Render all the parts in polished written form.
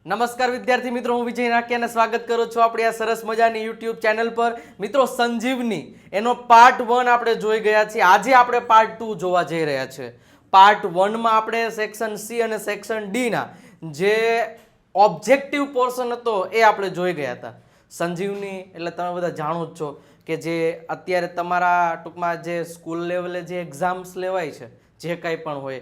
નમસ્કાર વિદ્યાર્થી મિત્રો, હું વિજય નાકિયાને સ્વાગત કરું છું આપણી આ સરસ મજાની યુટ્યુબ ચેનલ પર. મિત્રો, સંજીવની એનો પાર્ટ 1 આપણે જોઈ ગયા છીએ. આજે આપણે પાર્ટ 2 જોવા જઈ રહ્યા છે. પાર્ટ 1 માં આપણે સેક્શન સી અને સેક્શન ડી ના જે ઓબ્જેક્ટિવ પોર્શન હતો એ આપણે જોઈ ગયા હતા. સંજીવની એટલે તમે બધા જાણો જ છો કે જે અત્યારે તમારા ટૂંકમાં જે સ્કૂલ લેવલે જે એક્ઝામ્સ લેવાય છે, જે કંઈ પણ હોય,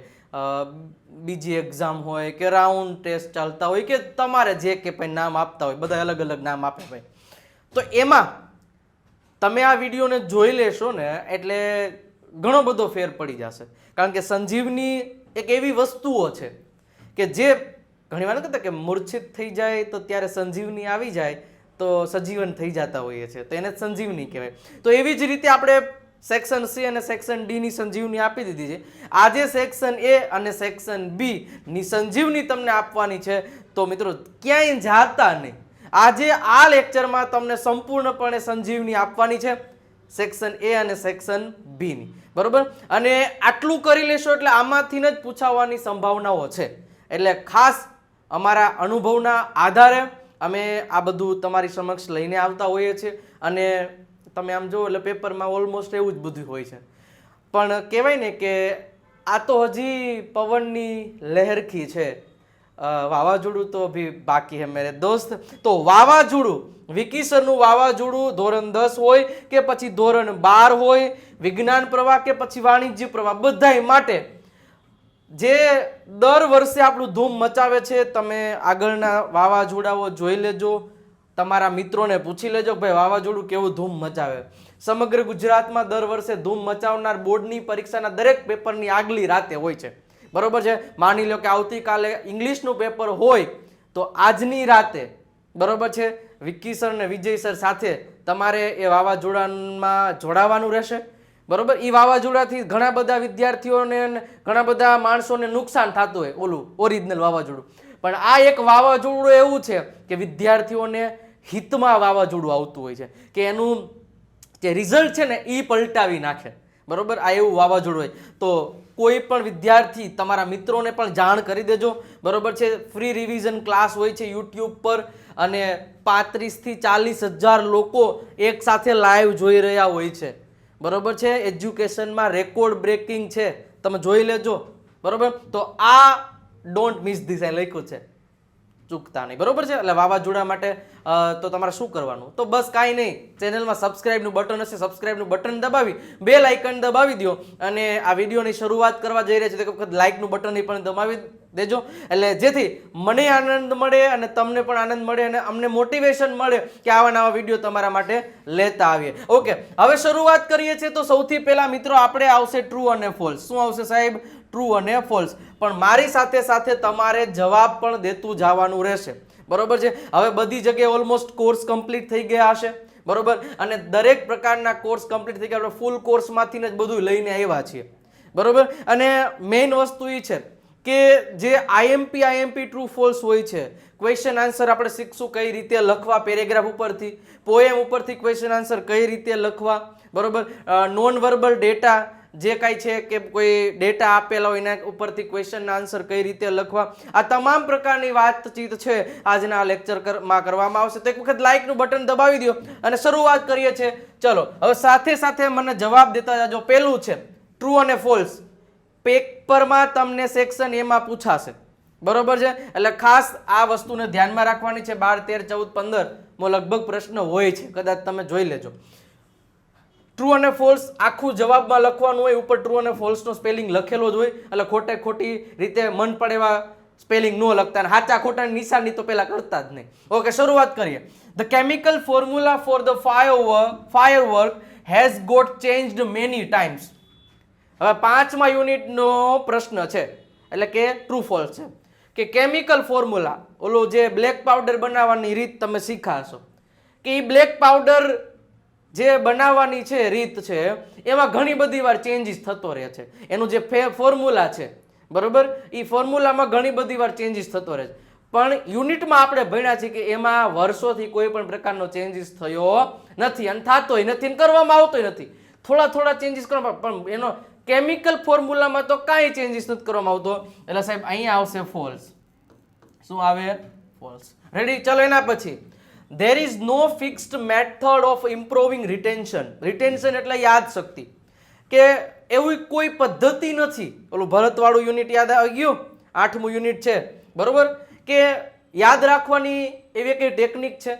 બીજી એક્ઝામ હોય કે રાઉન્ડ ટેસ્ટ ચાલતા હોય કે તમારે જે કે ભાઈ નામ આપતા હોય, બધા અલગ અલગ નામ આપે ભાઈ, તો એમાં તમે આ વિડીયોને જોઈ લેશો ને એટલે ઘણો બધો ફેર પડી જશે. કારણ કે સંજીવની એક એવી વસ્તુઓ છે કે જે ઘણી વાર કહેતા કે મૂર્છિત થઈ જાય તો ત્યારે સંજીવની આવી જાય તો સજીવન થઈ જતા હોઈએ છીએ, તો એને સંજીવની કહેવાય. તો એવી જ રીતે આપણે સેક્શન સી અને સેક્શન ડી ની સંજીવની આપી દીધી છે. આજે સેક્શન એ અને સેક્શન બી ની સંજીવની તમને આપવાની છે. તો મિત્રો, ક્યાંય જાતા નહીં, આજે આ લેક્ચરમાં તમને સંપૂર્ણપણે સંજીવની આપવાની છે સેક્શન એ અને સેક્શન બી ની, બરોબર. અને આટલું કરી લેશો એટલે આમાંથી જ પૂછાવાની સંભાવનાઓ છે. એટલે ખાસ અમારા અનુભવના આધારે અમે આ બધું તમારી સમક્ષ લઈને આવતા હોઈએ છીએ. અને તમે આમ જુઓ એટલે પેપરમાં ઓલમોસ્ટ એવું જ બધું હોય છે. પણ કહેવાય ને કે આ તો હજી પવનની લહેરખી છે, વાવાઝોડું તો ભી બાકી હે મેરે દોસ્ત. તો વાવાઝોડું, વિકી સરનું વાવાઝોડું ધોરણ 10 હોય કે પછી ધોરણ 12 હોય, વિજ્ઞાન પ્રવાહ કે પછી વાણિજ્ય પ્રવાહ, બધાય માટે જે દર વર્ષે આપણું ધૂમ મચાવે છે. તમે આગળના વાવાઝોડાઓ જોઈ લેજો, તમારા મિત્રોને પૂછી લેજો ભાઈ વાવાઝોડું કેવું ધૂમ મચાવે. સમગ્ર ગુજરાતમાં દર વર્ષે ધૂમ મચાવનાર બોર્ડની પરીક્ષાના દરેક પેપરની આગલી રાતે હોય છે, બરોબર છે. માની લો કે આવતીકાલે ઇંગ્લિશનું પેપર હોય તો આજની રાતે, બરોબર છે, વિક્કી સર ને વિજય સર સાથે તમારે એ વાવાઝોડામાં જોડાવાનું રહેશે, બરોબર. એ વાવાઝોડાથી ઘણા બધા વિદ્યાર્થીઓને, ઘણા બધા માણસોને નુકસાન થતું હોય, ઓલું ઓરિજિનલ વાવાઝોડું. પણ આ એક વાવાઝોડું એવું છે કે વિદ્યાર્થીઓને હિતમાં વાવાઝોડું આવતું હોય છે કે એનું જે રિઝલ્ટ છે ને એ પલટાવી નાખે, બરોબર. આ એવું વાવાઝોડું હોય. તો કોઈ પણ વિદ્યાર્થી તમારા મિત્રોને પણ જાણ કરી દેજો, બરોબર છે. ફ્રી રિવિઝન ક્લાસ હોય છે યુટ્યુબ પર અને 35 થી 40 હજાર લોકો એક સાથે લાઈવ જોઈ રહ્યા હોય છે, બરોબર છે. એજ્યુકેશનમાં રેકોર્ડ બ્રેકિંગ છે, તમે જોઈ લેજો, બરોબર. તો આ ડોન્ટ મિસ ધીસ આ લખ્યું છે, ચૂકતા નહીં, બરોબર છે. એટલે વાવાઝોડા માટે તો તમારે શું કરવાનું? તો બસ કાંઈ નહીં, ચેનલમાં સબસ્ક્રાઇબનું બટન હશે, સબસ્ક્રાઇબનું બટન દબાવી બેલ આઇકન દબાવી દો. અને આ વિડીયોની શરૂઆત કરવા જઈ રહ્યા છે તો એક વખત લાઇકનું બટન પણ દબાવી દેજો, એટલે જેથી મને આનંદ મળે અને તમને પણ આનંદ મળે અને અમને મોટિવેશન મળે કે આવા નવા વિડીયો તમારા માટે લેતા આવીએ. ઓકે, હવે શરૂઆત કરીએ છીએ. તો સૌથી પહેલા મિત્રો આપણે આવશે ટ્રુ અને ફોલ્સ. શું આવશે સાહેબ? ટ્રુ અને ફોલ્સ. પણ મારી સાથે સાથે તમારે જવાબ પણ દેતું જવાનું રહેશે, બરોબર છે. હવે બધી જગ્યાએ ઓલમોસ્ટ કોર્સ કમ્પ્લીટ થઈ ગયા હશે, બરોબર. અને દરેક પ્રકારના કોર્સ કમ્પ્લીટ થઈ ગયા, આપણે ફૂલ કોર્સમાંથી જ બધું લઈને આવ્યા છીએ, બરોબર. અને મેઇન વસ્તુ એ છે કે જે આઈએમપી ટ્રુ ફોલ્સ હોય છે, ક્વેશ્ચન આન્સર આપણે શીખશું કઈ રીતે લખવા, પેરેગ્રાફ ઉપરથી, પોએમ ઉપરથી ક્વેશ્ચન આન્સર કઈ રીતે લખવા, બરોબર. નોન વર્બલ ડેટા જે કાંઈ છે કે કોઈ ડેટા આપેલા હોય એના ઉપરથી ક્વેશ્ચન આન્સર કઈ રીતે લખવા, આ તમામ પ્રકારની વાતચીત છે આજના આ લેક્ચરમાં કરવામાં આવશે. તો એક વખત લાઇકનું બટન દબાવી દો અને શરૂઆત કરીએ છીએ. ચલો, હવે સાથે સાથે મને જવાબ દેતા જાજો. પહેલું છે ટ્રુ અને ફોલ્સ. પેપરમાં તમને સેક્શન એમાં પૂછાશે, બરોબર છે. એટલે ખાસ આ વસ્તુને ધ્યાનમાં રાખવાની છે. 12, 13, 14, 15 લગભગ પ્રશ્ન હોય છે, કદાચ તમે જોઈ લેજો. ટ્રુ અને ફોલ્સ આખું જવાબમાં લખવાનું હોય, ઉપર ટ્રુ અને ફોલ્સનો સ્પેલિંગ લખેલો જ હોય, એટલે ખોટે ખોટી રીતે મન પડે એવા સ્પેલિંગ ન લખતા, અને સાચા ખોટાની નિશાની તો પહેલા કરતા જ નહીં. ઓકે, શરૂઆત કરીએ. The chemical formula for the firework has got changed many times. હવે 5મા યુનિટનો પ્રશ્ન છે, એટલે કે ટ્રુ ફોલ્સ છે કે કેમિકલ ફોર્મ્યુલા, ઓલો જે બ્લેક પાવડર બનાવવાની રીત તમે શીખાશો કે એ બ્લેક પાવડર જે બનાવવાની છે રીત છે એમાં ઘણી બધી વાર ચેન્જીસ થતો રહે છે. એનું જે ફોર્મ્યુલા છે, બરોબર, એ ફોર્મ્યુલામાં ઘણી બધી વાર ચેન્જીસ થતો રહે છે. પણ યુનિટમાં આપણે ભણ્યા છે કે એમાં વર્ષોથી કોઈ પણ પ્રકારનો ચેન્જીસ થયો નથી અને થતોય નથી અને કરવામાં આવતોય નથી. થોડા ચેન્જીસ કરવામાં, પણ એનો કેમિકલ ફોર્મ્યુલામાં તો કાંઈ ચેન્જીસ નથી કરવામાં આવતો. એટલે સાહેબ અહીંયા આવશે ફોલ્સ. શું આવે? ફોલ્સ. રેડી? ચલો એના પછી there is no fixed method of improving retention. Retention એટલે યાદ શક્તિ, કે એવી કોઈ પદ્ધતિ નથી. ઓલું ભરતવાળું યુનિટ યાદ આવી ગયું, 8મું યુનિટ છે બરોબર, કે યાદ રાખવાની એવી કઈ ટેકનિક છે?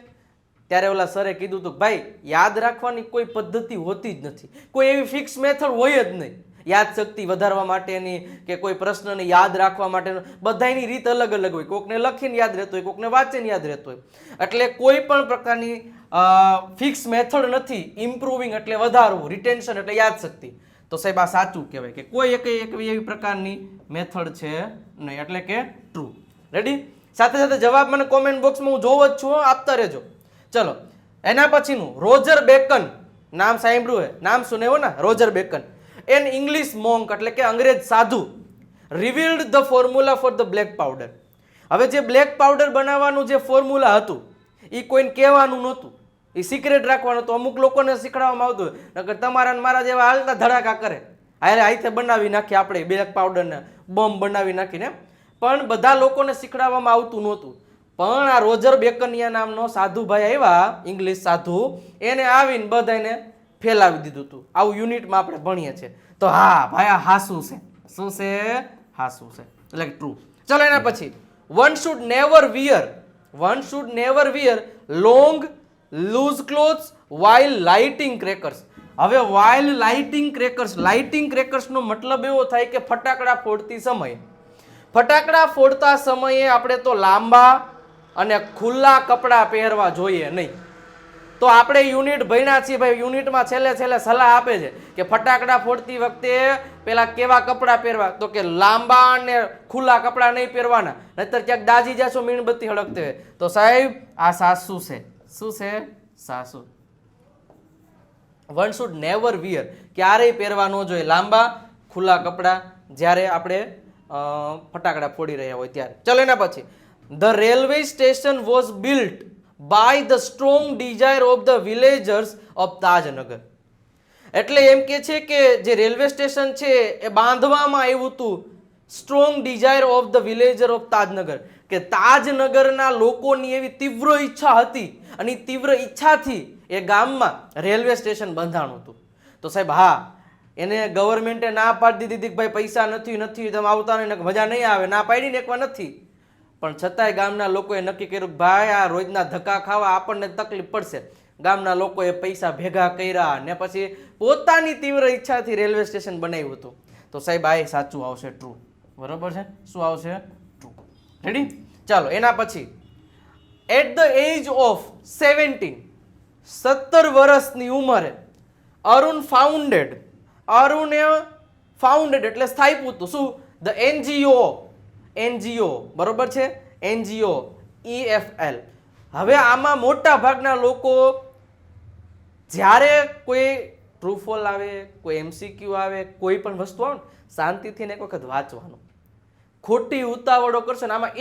ત્યારે ઓલા સરે કીધું હતું ભાઈ યાદ રાખવાની કોઈ પદ્ધતિ હોતી જ નથી, કોઈ એવી ફિક્સ મેથડ હોય જ નહીં યાદ શક્તિ વધારવા માટેની કે કોઈ પ્રશ્નને યાદ રાખવા માટેનો. બધાની રીત અલગ અલગ હોય, કોકને લખીને યાદ રહેતો હોય, કોકને વાંચીને યાદ રહેતો હોય. એટલે કોઈ પણ પ્રકારની ફિક્સ મેથડ નથી. ઇમ્પ્રુવિંગ એટલે વધારવું, રિટેન્શન એટલે યાદ શક્તિ. તો સાહેબ આ સાચું કહેવાય કે કોઈ એક એવી પ્રકારની મેથડ છે નહીં, એટલે કે ટ્રુ. રેડી? સાથે સાથે જવાબ મને કોમેન્ટ બોક્સમાં હું જોઉં જ છું, આપતા રહેજો. ચલો એના પછીનું રોજર બેકન, નામ સાંભળ્યું હે, નામ સુનેવો ને, Roger bacon. N English monk એટલે કે અંગ્રેજ સાધુ revealed the formula for the black powder. હવે જે બ્લેક પાવડર બનાવવાનું જે ફોર્મ્યુલા હતું એ કોઈને કહેવાનું નહોતું, એ સિક્રેટ રાખવાનું હતું. અમુક લોકોને શીખવાડવામાં આવતું, નકર તમારા મારા જેવા હાલતા ધડાકા કરે, હારે હાથે બનાવી નાખી આપણે બ્લેક પાવડરને બોમ્બ બનાવી નાખીને, પણ બધા લોકોને શીખવાડવામાં આવતું નહોતું. પણ આ રોજર બેકનિયા નામનો સાધુભાઈ આવ્યા, ઇંગ્લિશ સાધુ, એને આવીને બધાને ફેલાવી દીધું હતું. આવું યુનિટમાં આપણે ભણીએ છીએ. તો હા ભાઈ આ હાસું છે. શું છે? હાસું છે, એટલે ટ્રુ. ચલો એના પછી one should never wear long loose clothes while lighting crackers. હવે while lighting crackers, lighting crackers નો મતલબ એવો થાય કે ફટાકડા ફોડતી સમયે. ફટાકડા ફોડતા સમયે આપણે તો લાંબા અને ખુલ્લા કપડાં પહેરવા જોઈએ નહીં. તો આપણે યુનિટ ભણ્યા છીએ ભાઈ, યુનિટમાં છેલ્લે સલાહ આપે છે કે ફટાકડા ફોડતી વખતે પેલા કેવા કપડાં પહેરવા, તો કે લાંબા અને ખુલ્લા કપડાં નહીં પહેરવાના, નહીતર ક્યાંક દાજી જશો મીણબત્તી હળગતી હોય. તો સાહેબ આ સાસુ છે. શું છે? સાસુ. વન શુડ નેવર વિયર, ક્યારેય પહેરવા ન જોઈએ લાંબા ખુલ્લા કપડાં જ્યારે આપણે ફટાકડા ફોડી રહ્યા હોય ત્યારે. ચલો એના પછી the railway station was built by the strong desire of the villagers of Tajnagar. એટલે એમ કે છે કે જે રેલવે સ્ટેશન છે એ બાંધવામાં આવ્યું હતું strong desire of the villager of Tajnagar, કે તાજનગરના લોકોની એવી તીવ્ર ઈચ્છા હતી અને તીવ્ર ઈચ્છાથી એ ગામમાં રેલવે સ્ટેશન બંધાણું હતું. તો સાહેબ હા, એને ગવર્મેન્ટે ના પાડી દીધી કે ભાઈ પૈસા નથી તમે આવતા નહીં, મજા નહીં આવે, ના પાડીને એકવાર નથી, પણ છતાંય ગામના લોકોએ નક્કી કર્યું કે ભાઈ આ રોજના ધક્કા ખાવા આપણને તકલીફ પડશે. ગામના લોકોએ પૈસા ભેગા કર્યા ને પછી પોતાની તીવ્ર ઈચ્છાથી રેલવે સ્ટેશન બનાવ્યું હતું. તો સાહેબ આ સાચું આવશે, ટ્રુ. બરોબર છે? શું આવશે? ટ્રુ. રેડી? ચાલો એના પછી એટ ધ એજ ઓફ 17, 17 વર્ષની ઉંમરે અરુણે ફાઉન્ડેડ એટલે સ્થાપ્યું હતું. શું? The NGO. બરોબર છે? NGO EFL. હવે આમાં મોટા ભાગના લોકો જ્યારે કોઈ ટ્રુ ફોલ આવે, કોઈ MCQ આવે, કોઈ પણ વસ્તુ આવે ને શાંતિથી એક વખત વાંચવાનું. ખોટી ઉતાવળો કરશો ને આમાં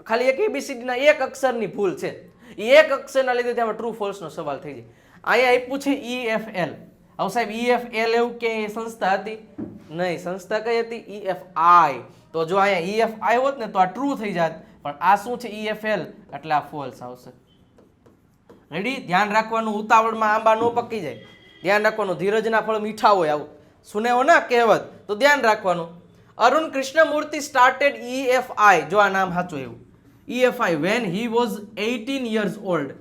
ખાલી એક ABCD ના એક અક્ષરની ભૂલ છે, એ એક અક્ષરના લીધે ત્યાં ટ્રુ ફોલ્સ નો સવાલ થઈ જાય. અહીંયા આપ્યું છે EFL. હવે સાહેબ EFL એવું કે સંસ્થા હતી નહીં, સંસ્થા કઈ હતી? EFI. તો જો અહીંયા EFI હોત ને તો આ ટ્રુ થઈ જાત, પણ આ શું છે? EFL, એટલે આ ફોલ્સ આવશે. રેડી? ધ્યાન રાખવાનું, ઉતાવળમાં આંબા નો પકી જાય. ધ્યાન રાખવાનું, ધીરજના ફળ મીઠા હોય, આવું સુનેવો ના કહેવત, તો ધ્યાન રાખવાનું. અરુણ કૃષ્ણમૂર્તિ સ્ટાર્ટેડ EFI, જો આ નામ સાચું એવું, EFI when he was 18 years old.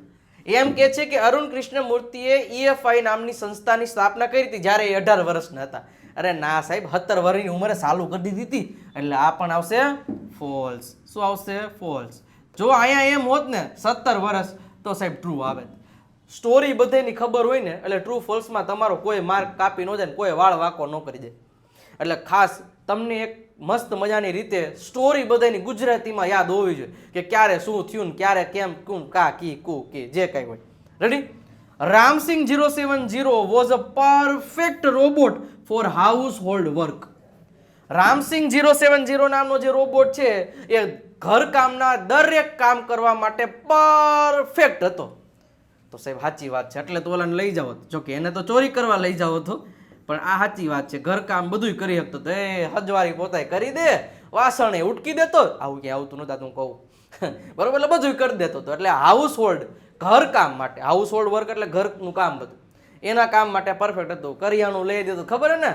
એમ કે છે કે અરુણ કૃષ્ણમૂર્તિએ EFI નામની સંસ્થાની સ્થાપના કરી હતી જ્યારે એ 18 વર્ષના હતા. અરે ના સાહેબ, 17 વર્ષની ઉંમરે ચાલુ કરી દીધી હતી, એટલે આ પણ આવશે ફોલ્સ. શું આવશે? ફોલ્સ. જો અહીંયા એમ હોત ને 17 વર્ષ તો સાહેબ ટ્રુ આવે. સ્ટોરી બધાની ખબર હોય ને એટલે ટ્રુ ફોલ્સમાં તમારો કોઈ માર્ક કાપી ન જાય ને કોઈ વાળ વાંકો ન કરી દે. એટલે ખાસ તમને એક મસ્ત મજાની રીતે સ્ટોરી બધાની ગુજરાતીમાં યાદ હોવી જોઈએ કે ક્યારે શું થયું ને ક્યારે કેમ કું કા કી કુ કે જે કંઈ હોય. Ready? Ramsingh 070 was a perfect robot for household work. Ramsingh 070 નામનો જે રોબોટ છે એ ઘરકામના દરેક કામ કરવા માટે પરફેક્ટ હતો. તો સાહેબ સાચી વાત છે, એટલે તો ઓલાને લઈ જાવ, જો કે એને તો ચોરી કરવા લઈ જાવ હતો, પણ આ સાચી વાત છે. ઘરકામ બધું કરી શકતો, એ હજવારી પોતાય કરી દે, વાસણે ઉટકી દેતો, આવું ક્યાં આવતું નહોતું હું કહું. બરોબર, એટલે બધું કરી દેતો હતો. એટલે હાઉસ હોલ્ડ, ઘરકામ માટે, હાઉસ હોલ્ડ વર્ક એટલે ઘરનું કામ બધું, એના કામ માટે પરફેક્ટ હતું. કરિયાણું લઈ દીધું, ખબર હે ને,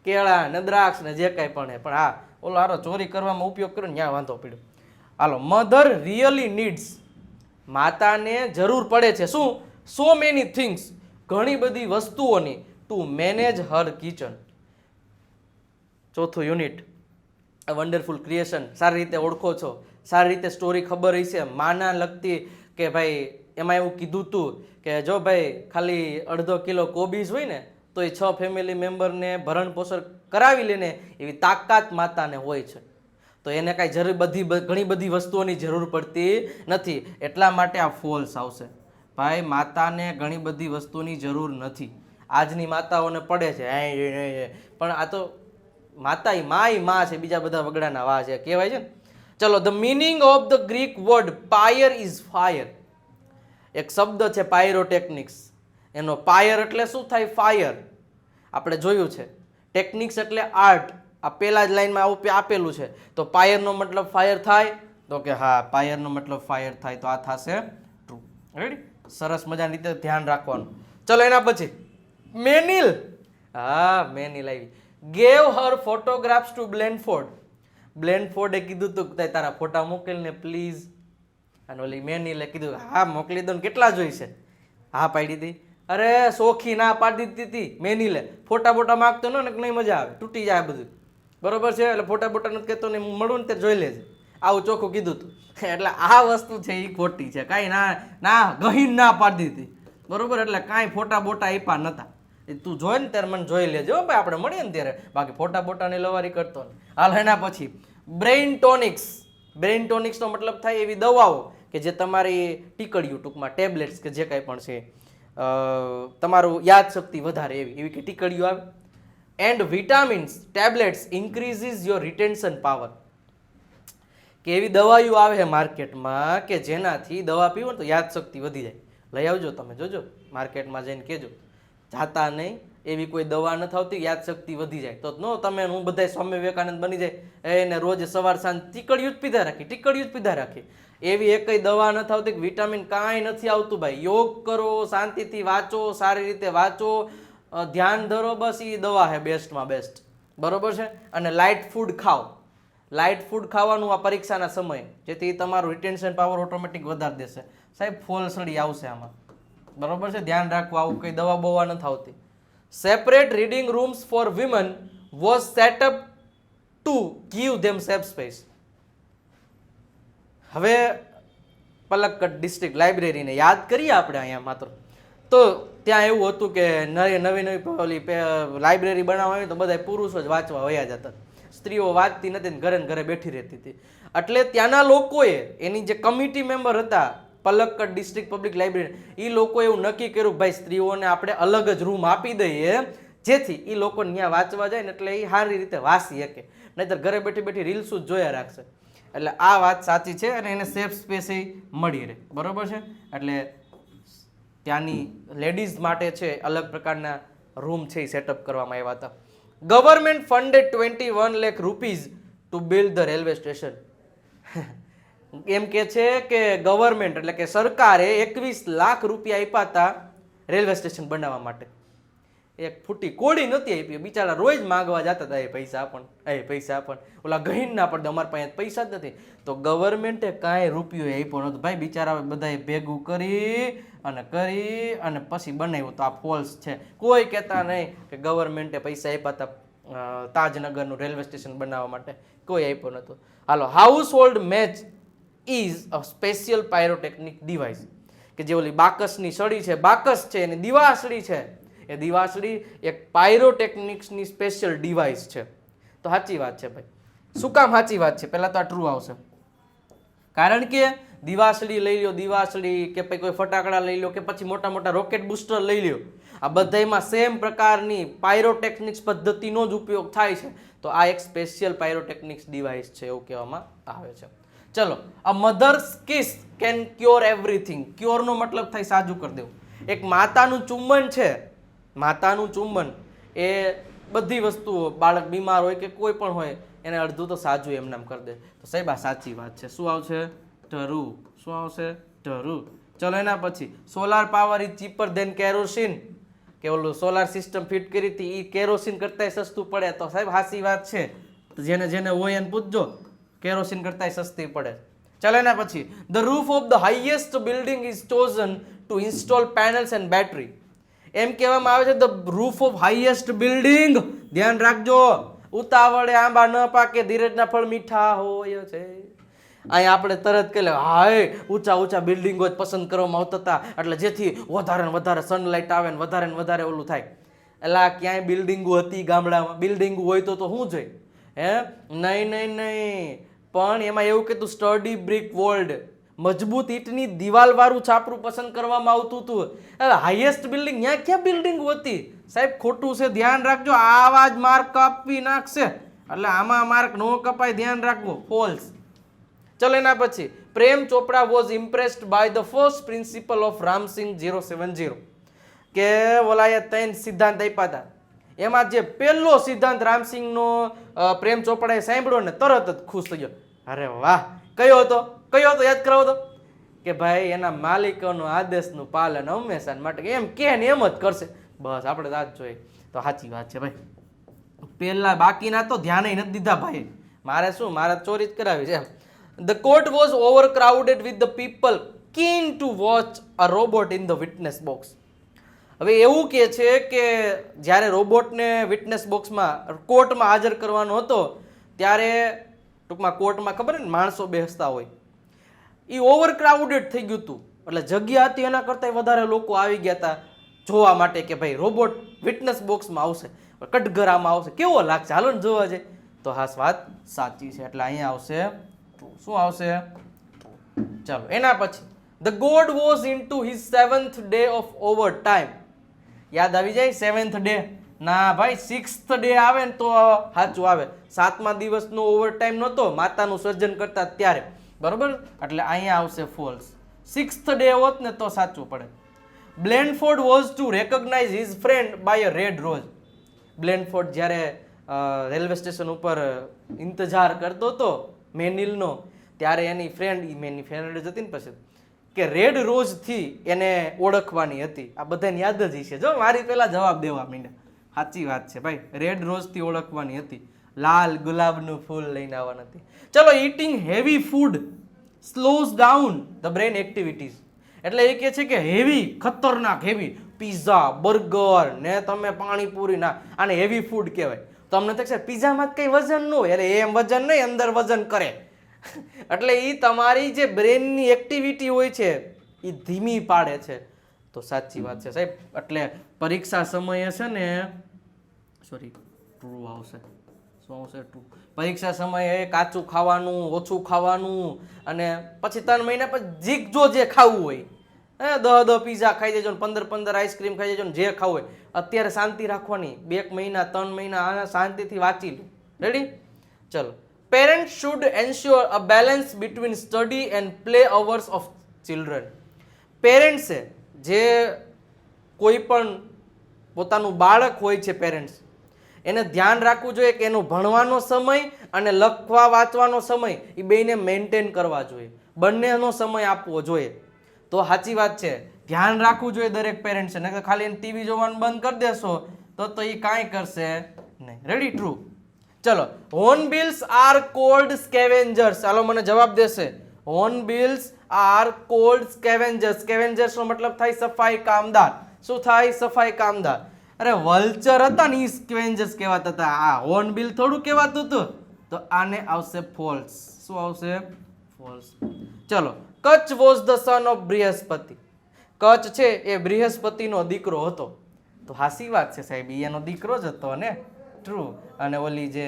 કેળા ને દ્રાક્ષ ને જે કાંઈ પણ. પણ હા, ઓલો હારો ચોરી કરવામાં ઉપયોગ કર્યો ને ત્યાં વાંધો પડ્યો. હાલો, મધર રિયલી નીડ્સ, માતાને જરૂર પડે છે શું? સો મેની થિંગ્સ, ઘણી બધી વસ્તુઓની, ટુ મેનેજ હર કિચન. ચોથું યુનિટ, વન્ડરફુલ ક્રિએશન. સારી રીતે ઓળખો છો, સારી રીતે સ્ટોરી ખબર હશે માના લગતી, કે ભાઈ એમાં એવું કીધું તું કે જો ભાઈ ખાલી અડધો કિલો કોબીજ હોય ને તો એ 6 ફેમિલી મેમ્બરને ભરણ પોષણ કરાવી લે ને એવી તાકાત માતાને હોય છે. તો એને કાંઈ ઘણી બધી વસ્તુઓની જરૂર પડતી નથી. એટલા માટે આ ફોલ્સ આવશે. ભાઈ માતાને ઘણી બધી વસ્તુની જરૂર નથી. આજની માતાઓને પડે છે, પણ આ તો માતા માં છે, બીજા બધા વગડાના વા છે કહેવાય છે ને. ચલો, the meaning of the Greek word પાયર is fire. એક શબ્દ છે પાયરોટેકનિક્સ, એનો પાયર એટલે શું થાય? ફાયર. આપણે જોયું છે. ટેકનિક્સ એટલે આર્ટ. આ પેલા જ લાઈનમાં આવું આપેલું છે. તો પાયરનો મતલબ ફાયર થાય? તો કે હા, પાયરનો મતલબ ફાયર થાય. તો આ થશે ટ્રુ. રેડી? સરસ મજાની રીતે ધ્યાન રાખવાનું. ચલો, એના પછી મેનિલ. હા, મેનિલ આવી. Gave her photographs to Blenford. બ્લેનફોર્ડે કીધું તું કે તારા ફોટા મોકલને પ્લીઝ. અને ઓલી મેનિલે કીધું હા મોકલી દો ને, કેટલા જોઈશે? હા પાડી દીધી. અરે સોખી ના પાડી દીધી હતી મેનિલે. ફોટા બોટા માગતો ને નહીં, મજા આવે, તૂટી જાય બધું. બરોબર છે? એટલે ફોટા બોટા નથી કહેતો ને, મળું ને તે જોઈ લેજે, આવું ચોખ્ખું કીધું તું. એટલે આ વસ્તુ છે એ ખોટી છે. કાંઈ ના ગહીન ના પાડી દીધી. બરોબર? એટલે કાંઈ ફોટા બોટા આપ્યા નતા. તું જોઈ ને ત્યારે મને જોઈ લેજો ભાઈ, આપણે મળીએ ને ત્યારે. બાકી ફોટા બોટાની લવારી કરતો ને. હાલ, એના પછી બ્રેઇન ટોનિક્સ. બ્રેઇન ટોનિક્સનો મતલબ થાય એવી દવાઓ કે જે તમારી ટીકડીયું, ટૂંકમાં ટેબ્લેટ્સ કે જે કાંઈ પણ છે, તમારું યાદશક્તિ વધારે એવી કે ટીકડીયું આવે. And vitamins tablets ઇન્ક્રીઝીસ your retention power. કે એવી દવાઈઓ આવે છે માર્કેટમાં કે જેનાથી દવા પીવો ને તો યાદશક્તિ વધી જાય. લઈ આવજો તમે, જોજો માર્કેટમાં જઈને કહેજો. જાતા નહીં, એવી કોઈ દવા નથી આવતી, યાદશક્તિ વધી જાય. તો નો તમે હું બધા સ્વામી વિવેકાનંદ બની જાય, એને રોજ સવાર સાંજ ટીકડીયું જ પીધા રાખી. એવી એકય દવા નથી આવતી, વિટામિન કાંઈ નથી આવતું ભાઈ. યોગ કરો, શાંતિથી વાંચો, સારી રીતે વાંચો, ધ્યાન ધરો, બસ એ દવા છે બેસ્ટમાં બેસ્ટ. બરોબર છે? અને લાઇટ ફૂડ ખાઓ. લાઇટ ફૂડ ખાવાનું આ પરીક્ષાના સમયે, જેથી તમારું રિટેન્શન પાવર ઓટોમેટિક વધારી દેશે. સાહેબ ફોલસડી આવશે આમાં. બરોબર છે? ધ્યાન રાખવું, આવું કઈ દવા બવા નથી આવતી. Separate reading rooms for women was set up to give them safe space. હવે પલક્કડ ડિસ્ટ્રિક્ટ લાઇબ્રેરીને યાદ કરીએ આપણે અહીંયા માત્ર, તો ત્યાં એવું હતું કે નવી ઓલી લાઇબ્રેરી બનાવવાની તો બધા પુરુષો જ વાંચવા વયા જતા, સ્ત્રીઓ વાંચતી નથી ને ઘરે બેઠી રહેતી હતી. એટલે ત્યાંના લોકોએ, એની જે કમિટી મેમ્બર હતા પલક્કડ ડિસ્ટ્રિક્ટ પબ્લિક લાઇબ્રેરી, એ લોકોએ એવું નક્કી કર્યું ભાઈ સ્ત્રીઓને આપણે અલગ જ રૂમ આપી દઈએ, જેથી એ લોકો ત્યાં વાંચવા જાય ને એટલે એ સારી રીતે વાંચી શકે, નહીતર ઘરે બેઠી રીલ્સો જ જોયા રાખશે. એટલે આ વાત સાચી છે અને એને સેફ સ્પેસ મળી રહે. બરોબર છે? એટલે ત્યાંની લેડીઝ માટે છે અલગ પ્રકારના રૂમ છે એ સેટઅપ કરવામાં આવ્યા હતા. Government funded 21 lakh rupees to build the railway station. એમ કે છે કે ગવર્મેન્ટ એટલે કે સરકારે 21 લાખ રૂપિયા આપ્યા હતા રેલવે સ્ટેશન બનાવવા માટે. એક ફૂટી કોડી નથી આપી, બિચારા રોજ માગવા જતા હતા એ પૈસા આપણ. ઓલા ગહીન ના પડે, અમારી પાસે પૈસા જ નથી. તો ગવર્મેન્ટે કાંઈ રૂપિયો આપ્યો નહોતો ભાઈ, બિચારા બધાએ ભેગું કરી અને પછી બનાવ્યું. તો આ ફોલ્સ છે. કોઈ કહેતા નહીં કે ગવર્મેન્ટે પૈસા આપ્યા હતા તાજનગરનું રેલવે સ્ટેશન બનાવવા માટે, કોઈ આપ્યો નહોતો. હાલો, household match is a special pyrotechnic device. કે જે ઓલી બાકસની સળી છે, બાકસ છે, એની દિવાસળી છે, એ દિવાસળી એક પાયરોટેકનિક્સની સ્પેશિયલ ડિવાઇસ છે. તો સાચી વાત છે ભાઈ. શું કામ સાચી વાત છે? પહેલા તો આ ટ્રુ આવશે, કારણ કે દિવાસળી લઈ લો, દિવાસળી કે પછી કોઈ ફટાકડા લઈ લો કે પછી મોટા મોટા રોકેટ બુસ્ટર લઈ લો, આ બધામાં સેમ પ્રકારની પાયરોટેકનિક્સ પદ્ધતિનો જ ઉપયોગ થાય છે. તો આ એક સ્પેશિયલ પાયરોટેકનિક્સ ડિવાઇસ છે એવું કહેવામાં આવે છે. ચલો, a mother's kiss can cure everything. ક્યોરનો મતલબ થાય સાજું કરી દેવું. એક માતાનું ચુંબન છે, માતાનું ચુંબન એ બધી વસ્તુઓ, બાળક બીમાર હોય કે કોઈ પણ હોય એને અડધું તો સાજું એમ નામ કરી દે. તો સાહેબ આ સાચી વાત છે. શું આવશે? ટ્રુ. શું આવશે? ટ્રુ. ચલો એના પછી solar power is cheaper than kerosene, કે ઓલું સોલાર સિસ્ટમ ફિટ કરી હતી એ કેરોસીન કરતાંય સસ્તું પડે. તો સાહેબ હાસી વાત છે, જેને જેને હોય એને પૂછજો, કેરોસીન કરતાંય સસ્તી પડે. ચાલો એના પછી the roof of the highest building is chosen to install panels and battery. એમ કહેવામાં આવે છે the roof of highest building. ધ્યાન રાખજો, ઉતાવળે આંબા ન પાકે, ધીરજના ફળ મીઠા હોય છે. અહીં આપણે તરત કહી લે હાય ઊંચા ઊંચા બિલ્ડિંગો જ પસંદ કરવામાં આવતા હતા, એટલે જેથી વધારે ને વધારે સનલાઇટ આવે ને વધારે ઓલું થાય. એટલે ક્યાંય બિલ્ડિંગો હતી ગામડામાં? બિલ્ડિંગ હોય તો શું જોઈએ? હે નહીં. પણ એમાં એવું કીધું સ્ટડી બ્રિક વોલ્ડ, મજબૂત ઈંટની દિવાલ વાળું છાપરું પસંદ કરવામાં આવતું હતું. હવે હાઈએસ્ટ બિલ્ડિંગ, ત્યાં ક્યાં બિલ્ડિંગ હતી સાહેબ? ખોટું છે, ધ્યાન રાખજો. આવા જ માર્ક કાપી નાખશે, એટલે આમાં માર્ક નો કપાય, ધ્યાન રાખવું. ફોલ્સ. ચલો એના પછી Prem Chopra was impressed by the first principal of Ramsingh 070, કે ઓલાએ 3 સિદ્ધાંત આપ્યા હતા, એમાં જે પહેલો સિદ્ધાંત રામસિંગનો પ્રેમ ચોપડાએ સાંભળ્યો ને તરત જ ખુશ થઈ ગયો. અરે વાહ! કયો હતો? યાદ કરાવો તો. કે ભાઈ એના માલિકોનો આદેશનું પાલન હંમેશા માટે, એમ કે ને એમ જ કરશે. બસ આપણે આજ જોઈએ તો સાચી વાત છે ભાઈ. પેલા બાકીના તો ધ્યાને નથી દીધા ભાઈ. મારે ચોરી જ કરાવી છે. The court was overcrowded with the people keen to watch a robot in the witness box. હવે એવું કહે છે કે જ્યારે રોબોટને વિટનેસ બોક્સમાં કોર્ટમાં હાજર કરવાનો હતો ત્યારે ટૂંકમાં કોર્ટમાં ખબર ને માણસો બેસતા હોય, એ ઓવરક્રાઉડેડ થઈ ગયું હતું. એટલે જગ્યા હતી એના કરતાં વધારે લોકો આવી ગયા હતા જોવા માટે કે ભાઈ રોબોટ વિટનેસ બોક્સમાં આવશે, કટઘરામાં આવશે, કેવો લાગશે, હાલો ને જોવા જાય. તો હા વાત સાચી છે, એટલે અહીંયા આવશે શું આવશે? ચાલો એના પછી the God was into his 7th day of over time. યાદ આવી જાય 7th ડે? ના ભાઈ, 6th ડે આવે ને તો સાચું આવે. 7મા દિવસનો ઓવર ટાઈમ નહોતો, માતાનું સર્જન કરતા ત્યારે, બરોબર? એટલે અહીંયા આવશે ફોલ્સ. 6th ડે હોત ને તો સાચું પડે. Blenford was to recognise his friend by a red rose. Blenford જ્યારે રેલવે સ્ટેશન ઉપર ઇંતજાર કરતો હતો મેનિલનો, ત્યારે એની ફ્રેન્ડ જ હતી ને પછી, કે રેડ રોઝથી એને ઓળખવાની હતી. આ બધાને યાદ જ છે, જો મારી પહેલા જવાબ દેવા માંડ્યા. સાચી વાત છે ભાઈ, રેડ રોઝથી ઓળખવાની હતી, લાલ ગુલાબનું ફૂલ લઈને આવવાની હતી. ચલો, eating heavy food slows down the brain activities. એટલે એ કહે છે કે હેવી, ખતરનાક હેવી, પીઝા, બર્ગર ને તમે પાણીપુરી ના, આને હેવી ફૂડ કહેવાય. તમને થશે પીઝામાં કઈ વજન ન હોય, એટલે એમ વજન નહીં, અંદર વજન કરે. એટલે એ તમારી જે બ્રેનની એક્ટિવિટી હોય છે એ ધીમી પાડે છે. તો સાચી વાત છે સાહેબ. એટલે પરીક્ષા સમયે છે ને, સોરી ટ્રુ આવશે. શું આવશે? ટ્રુ. પરીક્ષા સમયે કાચું ખાવાનું, ઓછું ખાવાનું, અને પછી 3 મહિના પછી જીગજો જે ખાવું હોય, 10 પીઝા ખાઈ દેજો ને 15 આઈસ્ક્રીમ ખાઈ દેજો ને જે ખાવું હોય. અત્યારે શાંતિ રાખવાની, 2 મહિના 3 મહિના શાંતિથી વાંચી લો. રેડી? ચલો. Parents should ensure a balance between study and play hours of children. પેરેન્ટ્સે, જે કોઈ પણ પોતાનું બાળક હોય છે પેરેન્ટ્સ, એને ધ્યાન રાખવું જોઈએ કે એનો ભણવાનો સમય અને લખવા વાંચવાનો સમય એ બેને મેન્ટેન કરવા જોઈએ, બંનેનો સમય આપવો જોઈએ. તો સાચી વાત છે, ધ્યાન રાખવું જોઈએ દરેક પેરેન્ટ્સે. નકર ખાલી એને ટીવી જોવાનું બંધ કરી દેશો તો એ કાંઈ કરશે નહીં. રેડી? ટ્રુ. ચલો, હોર્નબિલ્સ આર કોલ્ડ સ્કેવેન્જર્સ. ચાલો મને જવાબ દેશે. હોર્નબિલ્સ આર કોલ્ડ સ્કેવેન્જર્સ. સ્કેવેન્જર્સ નો મતલબ થાય સફાઈ કામદાર. શું થાય? સફાઈ કામદાર. અરે વલ્ચર હતા ને એ સ્કેવેન્જર્સ કહેવાતા હતા, આ હોર્નબિલ થોડું કહેવાતું હતું. તો આને આવશે ફોલ્સ. શું આવશે? ફોલ્સ. ચલો, Kutch was the son of Brihaspati. Kutch છે એ બૃહસ્પતિનો દીકરો હતો. તો હાસી વાત છે સાહેબ, એનો દીકરો જ હતો ને. ટ્રુ. અને ઓલી જે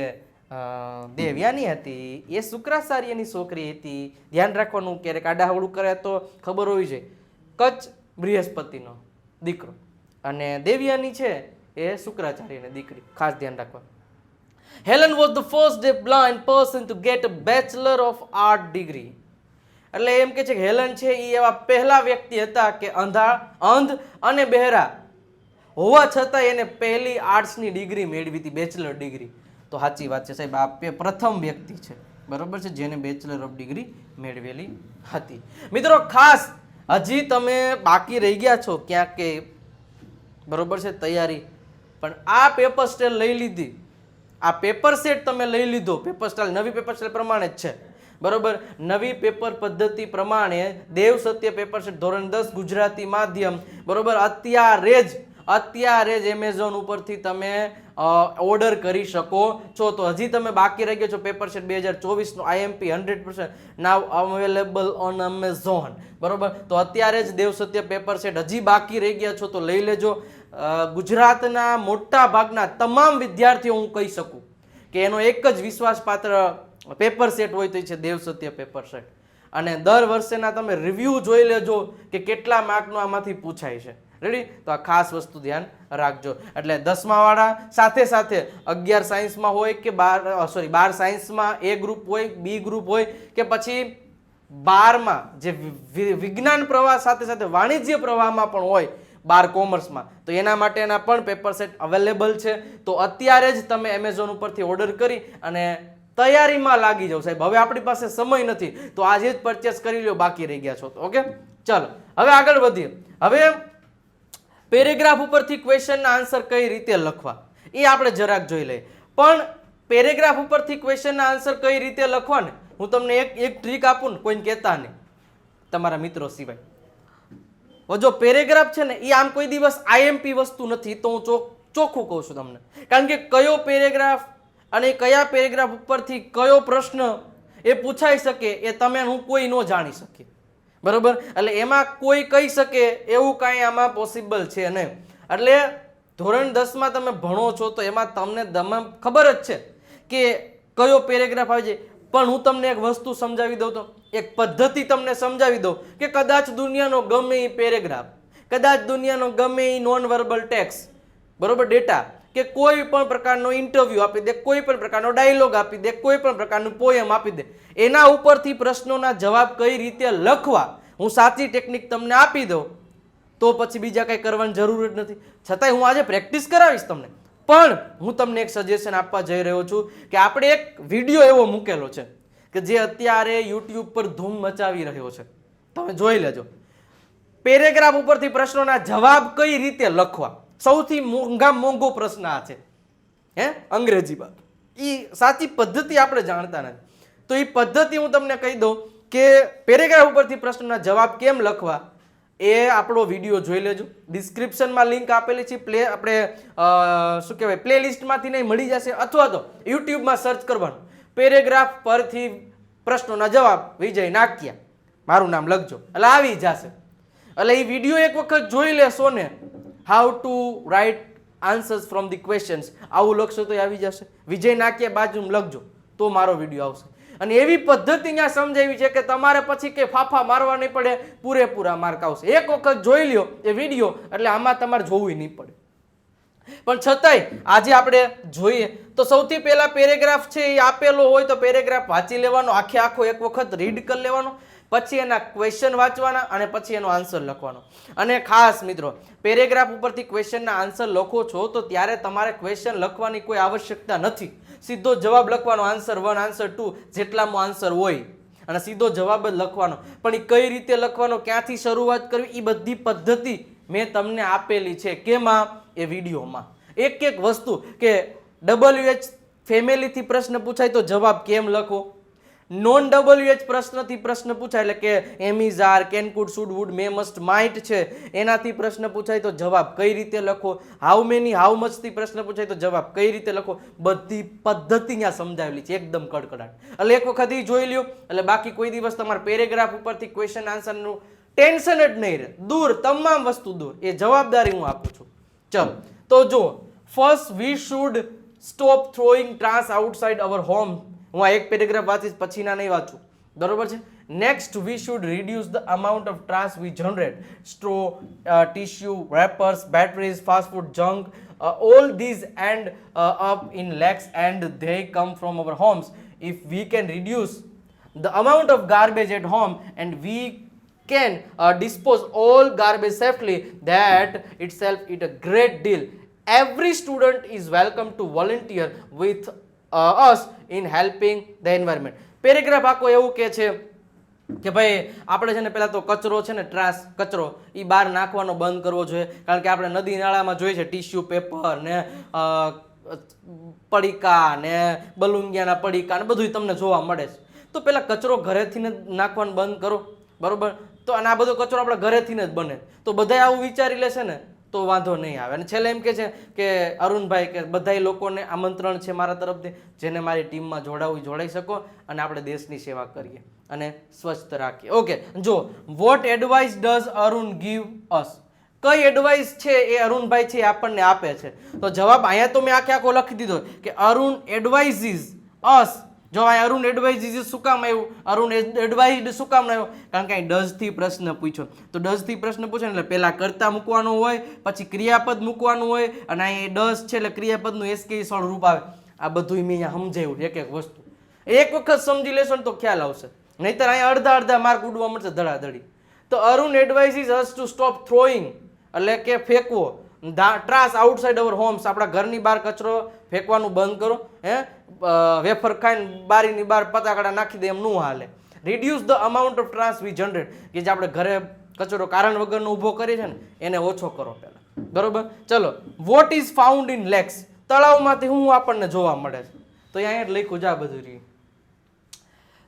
દેવ્યાની હતી એ શુક્રાચાર્યની છોકરી હતી. ધ્યાન રાખવાનું, ક્યારેક આડાહવડું કરે તો ખબર હોવી જોઈએ. કચ્છ બૃહસ્પતિનો દીકરો અને દેવ્યાની છે એ શુક્રાચાર્યની દીકરી. ખાસ ધ્યાન રાખવાનું. Helen was the first blind person to get a bachelor of art degree. એટલે એમ કે છે કે હેલન છે એ એવા પહેલા વ્યક્તિ હતા કે અંધ અને બહેરા હોવા છતાં એને પહેલી આર્ટ્સની ડિગ્રી મેળવી હતી, બેચલર ડિગ્રી. તો સાચી વાત છે સાહેબ, આ પ્રથમ વ્યક્તિ છે. બરોબર છે, જેને બેચલર ઓફ ડિગ્રી મેળવેલી હતી. મિત્રો ખાસ હજી તમે બાકી રહી ગયા છો ક્યાંક કે બરોબર છે તૈયારી, પણ આ પેપર સ્ટાઇલ લઈ લીધી, આ પેપર સેટ તમે લઈ લીધો, પેપર સ્ટાઇલ નવી પેપર સ્ટાઇલ પ્રમાણે જ છે બરોબર. નવી પેપર પદ્ધતિ પ્રમાણે દેવ સત્ય પેપર સેટ ધોરણ 10 ગુજરાતી માધ્યમ બરોબર અત્યારે જ એમેઝોન ઉપરથી તમે ઓર્ડર કરી શકો છો. તો હજી તમે બાકી રહી ગયા છો પેપર સેટ 2024 નો IMP 100% now available on Amazon બરોબર. તો અત્યારે જ દેવ સત્ય પેપર સેટ હજી બાકી રહી ગયા છો તો લઈ લેજો. ગુજરાતના મોટા ભાગના તમામ વિદ્યાર્થીઓ હું કહી શકું કે એનો એક જ વિશ્વાસપાત્ર પેપર સેટ હોય તો એ છે દેવ સત્ય પેપર સેટ. અને દર વર્ષેના તમે રિવ્યૂ જોઈ લેજો કે કેટલા માર્કનો આમાંથી પૂછાય છે. રેડી? તો આ ખાસ વસ્તુ ધ્યાન રાખજો. એટલે 10મા વાળા સાથે સાથે 11 સાયન્સમાં હોય કે 12 સાયન્સમાં A ગ્રુપ હોય, B ગ્રુપ હોય કે પછી 12માં જે વિજ્ઞાન પ્રવાહ સાથે સાથે વાણિજ્ય પ્રવાહમાં પણ હોય 12 કોમર્સમાં, તો એના માટેના પણ પેપર સેટ અવેલેબલ છે. તો અત્યારે જ તમે એમેઝોન ઉપરથી ઓર્ડર કરી અને તૈયારીમાં લાગી જાઓ સાહેબ. હવે આપણી પાસે સમય નથી તો આજે જ પરચેસ કરી લો, બાકી રહી ગયા છો તો. ઓકે, ચાલો હવે આગળ વધીએ. હવે પેરેગ્રાફ ઉપરથી ક્વેશ્ચનના આન્સર કઈ રીતે લખવા એ આપણે જરાક જોઈ લઈએ. પણ પેરેગ્રાફ ઉપરથી ક્વેશ્ચનના આન્સર કઈ રીતે લખવા ને હું તમને એક ટ્રીક આપું ને, કોઈને કહેતા નહીં તમારા મિત્રો સિવાય. જો પેરેગ્રાફ છે ને એ આમ કોઈ દિવસ IMP વસ્તુ નથી, તો હું ચોખ્ખું કહું છું તમને. કારણ કે કયો પેરેગ્રાફ અને કયા પેરેગ્રાફ ઉપરથી કયો પ્રશ્ન એ પૂછાઈ શકે એ તમે હું કોઈ ન જાણી શકીએ બરોબર. એટલે એમાં કોઈ કહી શકે એવું કાંઈ આમાં પોસિબલ છે નહીં. એટલે ધોરણ 10માં તમે ભણો છો તો એમાં તમને ખબર જ છે કે કયો પેરેગ્રાફ આવે છે. પણ હું તમને એક વસ્તુ સમજાવી દઉં, તો એક પદ્ધતિ તમને સમજાવી દઉં કે કદાચ દુનિયાનો ગમે એ પેરેગ્રાફ, કદાચ દુનિયાનો ગમે એ નોન વર્બલ ટેક્સ્ટ બરોબર ડેટા કે કોઈ પણ પ્રકારનો ઇન્ટરવ્યુ આપી દે, કોઈ પણ પ્રકારનો ડાયલોગ આપી દે, કોઈ પણ પ્રકારનું પોએમ આપી દે, એના ઉપરથી પ્રશ્નોના જવાબ કઈ રીતે લખવા હું સાચી ટેકનિક તમને આપી દઉં તો પછી બીજા કંઈ કરવાની જરૂર જ નથી. છતાંય હું આજે પ્રેક્ટિસ કરાવીશ તમને. પણ હું તમને એક સજેશન આપવા જઈ રહ્યો છું કે આપણે એક વિડીયો એવો મૂકેલો છે કે જે અત્યારે YouTube પર ધૂમ મચાવી રહ્યો છે, તમે જોઈ લેજો. પેરેગ્રાફ ઉપરથી પ્રશ્નોના જવાબ કઈ રીતે લખવા, સૌથી મોંઘો પ્રશ્ન આ છે અંગ્રેજીમાં. એ સાચી પદ્ધતિ આપણે જાણતા નથી. તો એ પદ્ધતિ હું તમને કહી દઉં કે પેરેગ્રાફ ઉપરથી પ્રશ્નોના જવાબ કેમ લખવા એ આપણો વિડીયો જોઈ લેજો. ડિસ્ક્રિપ્શનમાં લિંક આપેલી છે, આપણે શું કહેવાય પ્લેલિસ્ટમાંથી નહીં મળી જશે, અથવા તો યુટ્યુબમાં સર્ચ કરવાનું પેરેગ્રાફ પરથી પ્રશ્નોના જવાબ વિજય નાકિયા, મારું નામ લખજો એટલે આવી જશે. એટલે એ વિડીયો એક વખત જોઈ લેશો ને, how to write answers from the questions, આવું લખશો તો આવી જશે. વિજય નાકિયા બાજુમાં લખજો તો મારો વિડીયો આવશે. અને એવી પદ્ધતિ અહીંયા સમજાવી છે કે તમારે પછી કે ફાફા મારવા નહીં પડે, પૂરેપૂરા માર્ક આવશે. એક વખત જોઈ લ્યો એ વિડીયો એટલે આમાં તમારે જોવું નહીં પડે. પણ છતાંય આજે આપણે જોઈએ તો સૌથી પહેલા પેરેગ્રાફ છે એ આપેલો હોય તો પેરેગ્રાફ વાંચી લેવાનો, આખો એક વખત રીડ કરી લેવાનો, પછી એના ક્વેશ્ચન વાંચવાના અને પછી એનો આન્સર લખવાનો. અને ખાસ મિત્રો, પેરેગ્રાફ ઉપરથી ક્વેશ્ચનના આન્સર લખો છો તો ત્યારે તમારે ક્વેશ્ચન લખવાની કોઈ આવશ્યકતા નથી. સીધો જવાબ લખવાનો, આન્સર 1 આન્સર 2 જેટલામાં આન્સર હોય અને સીધો જવાબ જ લખવાનો. પણ એ કઈ રીતે લખવાનો, ક્યાંથી શરૂઆત કરવી, એ બધી પદ્ધતિ મેં તમને આપેલી છે. કેમાં? એ વિડીયોમાં. એક એક વસ્તુ કે WH ફેમિલીથી પ્રશ્ન પૂછાય તો જવાબ કેમ લખો, નોન WH પ્રશ્નથી પ્રશ્ન પૂછાય એટલે કે am is are, can could, should, would, may, must, might છે એનાથી પ્રશ્ન પૂછાય તો જવાબ કઈ રીતે લખો, હાઉ મેની, હાઉ મચથી પ્રશ્ન પૂછાય તો જવાબ કઈ રીતે લખો, બધી પદ્ધતિ અહીંયા સમજાવેલી છે એકદમ કડકડાટ. એટલે એક વખત એ જોઈ લ્યો એટલે બાકી કોઈ દિવસ તમારા પેરેગ્રાફ ઉપરથી ક્વેશ્ચન આન્સરનું ટેન્શન જ નહીં રહે. દૂર, તમામ વસ્તુ દૂર, એ જવાબદારી હું આપું છું. ચલો તો જો, first we should stop throwing trash outside our home. હું આ એક પેરેગ્રાફ વાંચીશ, પછીના નહીં વાંચું બરોબર છે. Next, we should reduce the amount of trash we generate, straw, tissue, wrappers, batteries, fast food, junk, all these end up in lakhs and they come from our homes. If we can reduce the amount of garbage at home and we can dispose all garbage safely, that itself is a great deal. Every student is welcome to volunteer with us in helping the environment. Paragraph આખો એવું કે છે કે ભાઈ આપણે છે ને પહેલાં તો કચરો છે ને ટ્રાસ કચરો એ બહાર નાખવાનો બંધ કરવો જોઈએ, કારણ કે આપણે નદી નાળામાં જોઈએ છે ટીશ્યુ પેપર ને પડીકા ને બલુંગિયાના પડીકા ને બધું તમને જોવા મળે છે. તો પહેલાં કચરો ઘરેથી જ નાખવાનું બંધ કરો, બરોબર. તો અને આ બધો કચરો આપણે ઘરેથી જ બને, તો બધાય આવું વિચારી લેશે ને તો વાંધો નહીં આવે. અને છેલ્લે એમ કે છે કે અરુણભાઈ કે બધાય લોકોને આમંત્રણ છે મારા તરફથી, જેને મારી ટીમમાં જોડાઈ શકો અને આપણે દેશની સેવા કરીએ અને સ્વસ્થ રાખીએ. ઓકે, જો what advice does Arun give us, કઈ એડવાઇસ છે એ અરુણભાઈ છે આપણને આપે છે. તો જવાબ અહીંયા તો મેં આખો લખી દીધો કે અરુણ એડવાઇઝીસ અસ. જો આ અરુણ એડવાઇઝીસ શું કામ આવ્યું, અરુણ એડવાઇઝડ શું કામ આવ્યો, કારણ કે અહીં ડઝ થી પ્રશ્ન પૂછ્યો. તો ડઝ થી પ્રશ્ન પૂછે એટલે પહેલા કર્તા મૂકવાનું હોય, પછી ક્રિયાપદ મૂકવાનું હોય, અને અહીં ડઝ છે એટલે ક્રિયાપદનું એસકે સ્વરૂપ આવે. આ બધું મેં અહીંયા સમજાવ્યું એક એક વસ્તુ. એક વખત સમજી લેશો ને તો ખ્યાલ આવશે, નહીતર અહીંયા અડધા માર્ક ઉડવા મળશે ધડાધડી. તો Arun advises us to stop throwing, એટલે કે ફેંકવો, ટ્રાસ આઉટસાઇડ અવર હોમ્સ, આપણા ઘરની બહાર કચરો ફેંકવાનું બંધ કરો. વેફર ખાઈને બારીની બહાર પતાકડા નાખી દે એમ ન હાલે. Reduce the amount of trash we generate, કે જે આપણે ઘરે કચરો કારણ વગરનો ઊભો કરીએ છીએ ને એને ઓછો કરો પહેલા, બરોબર. ચલો, what is found in lakes, તળાવમાંથી શું આપણને જોવા મળે છે, તો અહીંયા જ લખ્યું છે આ બધું રહ્યું.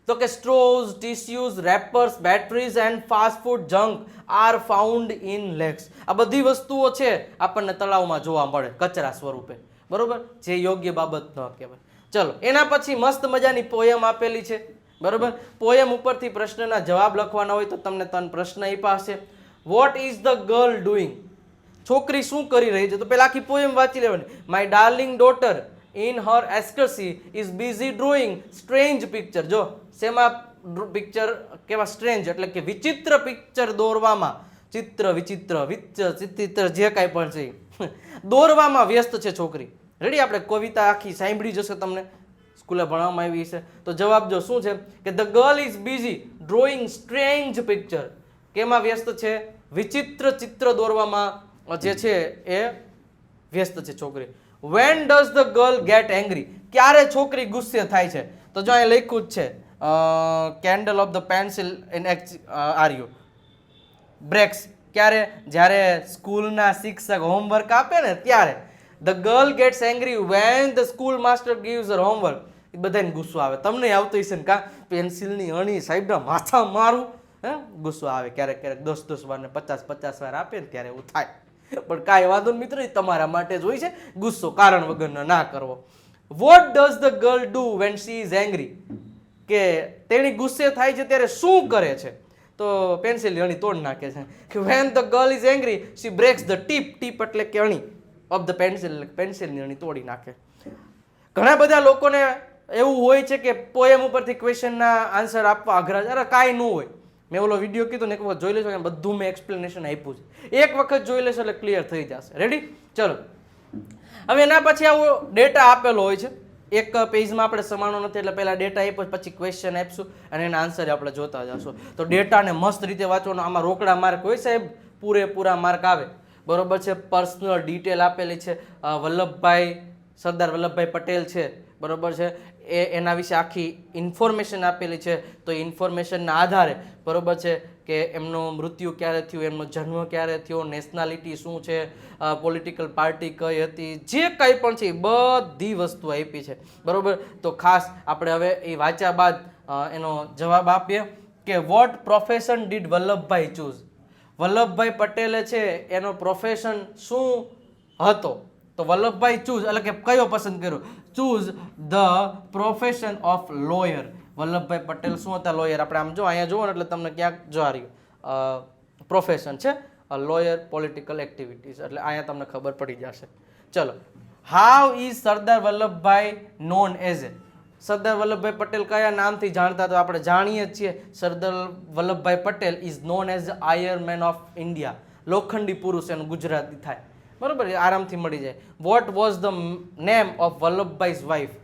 તો કે straws, tissues, wrappers, batteries and fast food junk are found in lakes. આ બધી વસ્તુઓ છે આપણને તળાવમાં જોવા મળે કચરા સ્વરૂપે, બરોબર, જે યોગ્ય બાબત ન કહેવાય. ચલો, એના પછી મસ્ત મજાની પોયમ આપેલી છે, બરોબર. પોયમ ઉપરથી પ્રશ્નના જવાબ લખવાના હોય તો તમને 3 પ્રશ્ન આપ્યા હશે. Vote is the girl doing, છોકરી શું કરી રહી છે, તો પેલા આખી પોયમ વાંચી લેવાની. My darling daughter in her એસ્કર્સી is busy drawing strange picture. જો શેમાં પિક્ચર કેવા સ્ટ્રેન્જ, એટલે કે વિચિત્ર પિક્ચર દોરવામાં, વિચિત્ર જે કાંઈ પણ છે દોરવામાં વ્યસ્ત છે છોકરી. રેડી, આપણે કવિતા આખી સાંભળી જશે, તમને સ્કૂલે ભણવામાં આવી છે. તો જવાબ જો શું છે કે the girl is busy drawing strange picture, કેમાં વ્યસ્ત છે, વિચિત્ર ચિત્ર દોરવામાં જે છે એ વ્યસ્ત છે છોકરી. When does the girl get angry, ક્યારે છોકરી ગુસ્સે થાય છે, તો જો અહીંયા લખ્યું જ છે candle of the pencil in are you breaks, ક્યારે, જ્યારે સ્કૂલના શિક્ષક હોમવર્ક આપે ને ત્યારે. The girl gets angry when the school master gives her homework, એ બધાને ગુસ્સો આવે. તમને આવતો હશે ને, કા પેન્સિલની અણી સાહેબના માથા મારું, ગુસ્સો આવે ક્યારેક 10 વાર ને 50 વાર આપે ને ત્યારે એવું થાય. પણ કાંઈ વાંધો નહીં મિત્રો, એ તમારા માટે જ હોય છે, ગુસ્સો કારણ વગરનો ના કરવો. What does the girl do when she is angry, કે તેણી ગુસ્સે થાય છે ત્યારે શું કરે છે, તો પેન્સિલની અણી તોડ નાખે છે. કે when the girl is angry she breaks the tip એટલે કે અણી ઓફ ધ પેન્સિલ, પેન્સિલની અણી તોડી નાખે. ઘણા બધા લોકોને એવું હોય છે કે પોએમ ઉપરથી ક્વેશ્ચનના આન્સર આપવા અઘરા, અરે કાંઈ ન હોય. મેં ઓલો વિડીયો કીધો ને, એક વખત જોઈ લેશો, બધું મેં એક્સપ્લેનેશન આપ્યું છે, એક વખત જોઈ લેશો એટલે ક્લિયર થઈ જશે. રેડી, ચલો. હવે એના પછી આવો ડેટા આપેલો હોય છે, એક પેજમાં આપણે સમાણો નથી એટલે પહેલા ડેટા આપ્યો, પછી ક્વેશ્ચન આપશું અને એના આન્સર આપણે જોતા જશું. તો ડેટાને મસ્ત રીતે વાંચવાનો. આમાં રોકડા માર્ક હોય સાહેબ, પૂરેપૂરા માર્ક આવે, બરોબર છે. પર્સનલ ડિટેલ આપેલી છે, સરદાર વલ્લભભાઈ પટેલ છે, બરોબર છે, એના વિશે આખી ઇન્ફોર્મેશન આપેલી છે. તો ઇન્ફોર્મેશનના આધારે, બરોબર છે, કે એમનું મૃત્યુ ક્યારે થયું, એમનો જન્મ ક્યારે થયો, નેશનાલિટી શું છે, પોલિટિકલ પાર્ટી કઈ હતી, જે કંઈ પણ છે એ બધી વસ્તુ આપી છે, બરોબર. તો ખાસ આપણે હવે એ વાંચ્યા બાદ એનો જવાબ આપીએ કે what profession did Vallabhbhai choose, Vallabhbhai પટેલે છે એનો પ્રોફેશન શું હતો, તો વલ્લભભાઈ ચૂઝ એટલે કે કયો પસંદ કર્યો, choose the profession of lawyer. Vallabhbhai Patel શું હતા, લોયર. આપણે આમ જો અહીંયા જુઓ ને એટલે તમને ક્યાંક જો આ રહ્યું પ્રોફેશન છે લોયર, પોલિટિકલ એક્ટિવિટીઝ, એટલે અહીંયા તમને ખબર પડી જશે. ચલો, how is Sardar Vallabhbhai known as a, Sardar Vallabhbhai Patel કયા નામથી જાણતા, તો આપણે જાણીએ છીએ Sardar Vallabhbhai Patel is known as iron man of India, લોખંડી પુરુષ એનું ગુજરાતી થાય, બરોબર, આરામથી મળી જાય. What was the name of Vallabhbhai's wife,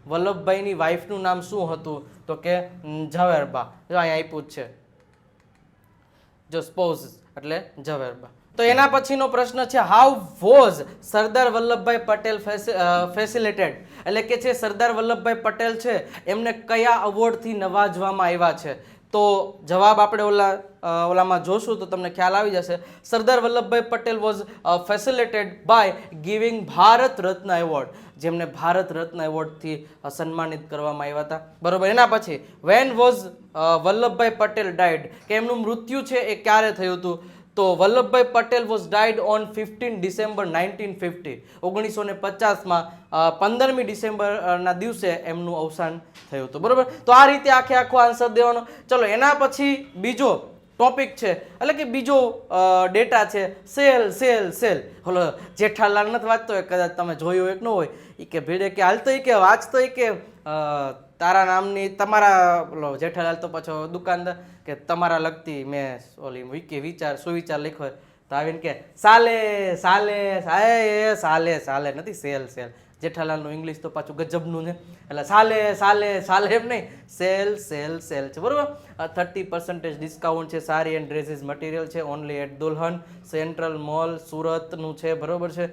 વલ્લભભાઈની વાઇફનું નામ શું હતું, તો કે ઝવેરબા. જો અહીંયા આપ્યું જ છે, જો સ્પોઝ એટલે ઝવેરબા, તો એના પછીનો પ્રશ્ન છે હાઉ વોઝ સરદાર વલ્લભભાઈ પટેલ ફેસિલિટેડ, એટલે કે છે સરદાર વલ્લભભાઈ પટેલ છે એમને કયા અવોર્ડથી નવાજવામાં આવ્યા છે? તો જવાબ આપણે ઓલામાં જોશું તો તમને ખ્યાલ આવી જશે. Sardar Vallabhbhai Patel was facilitated by giving Bharat Ratna award, જેમને ભારત રત્ન એવોર્ડથી સન્માનિત કરવામાં આવ્યા હતા. બરોબર. એના પછી when was Vallabhbhai Patel died, કે એમનું મૃત્યુ છે એ ક્યારે થયું હતું? તો Vallabhbhai Patel was died on 15 December 1950, 1950માં 15મી ડિસેમ્બરના દિવસે એમનું અવસાન થયું હતું. બરોબર. તો આ રીતે આખો આન્સર દેવાનો. ચલો એના પછી બીજો ટોપિક છે, એટલે કે બીજો ડેટા છે sale sale sale. Hello Jethalal નથી વાંચતો હોય, કદાચ તમે જોયું હોય કે ન હોય, એ કે ભીડે કે હાલતો કે વાંચતો કે તારા નામની તમારા જેઠાલાલ તો પાછો દુકાનદાર કે તમારા લગતી મેં ઓલી સુવિચાર લખ્યો તો આવીને કે સાલે સાલે સાલે સાલે નથી સેલ સેલ. જેઠાલાલનું ઇંગ્લિશ તો પાછું ગજબનું છે, એટલે સાલે સાલે સાલે એમ નહીં, સેલ સેલ સેલ છે. બરોબર. 30% ડિસ્કાઉન્ટ છે સારી એન્ડ ડ્રેસીસ મટીરિયલ છે only at Dulhan central mall સુરતનું છે. બરોબર છે.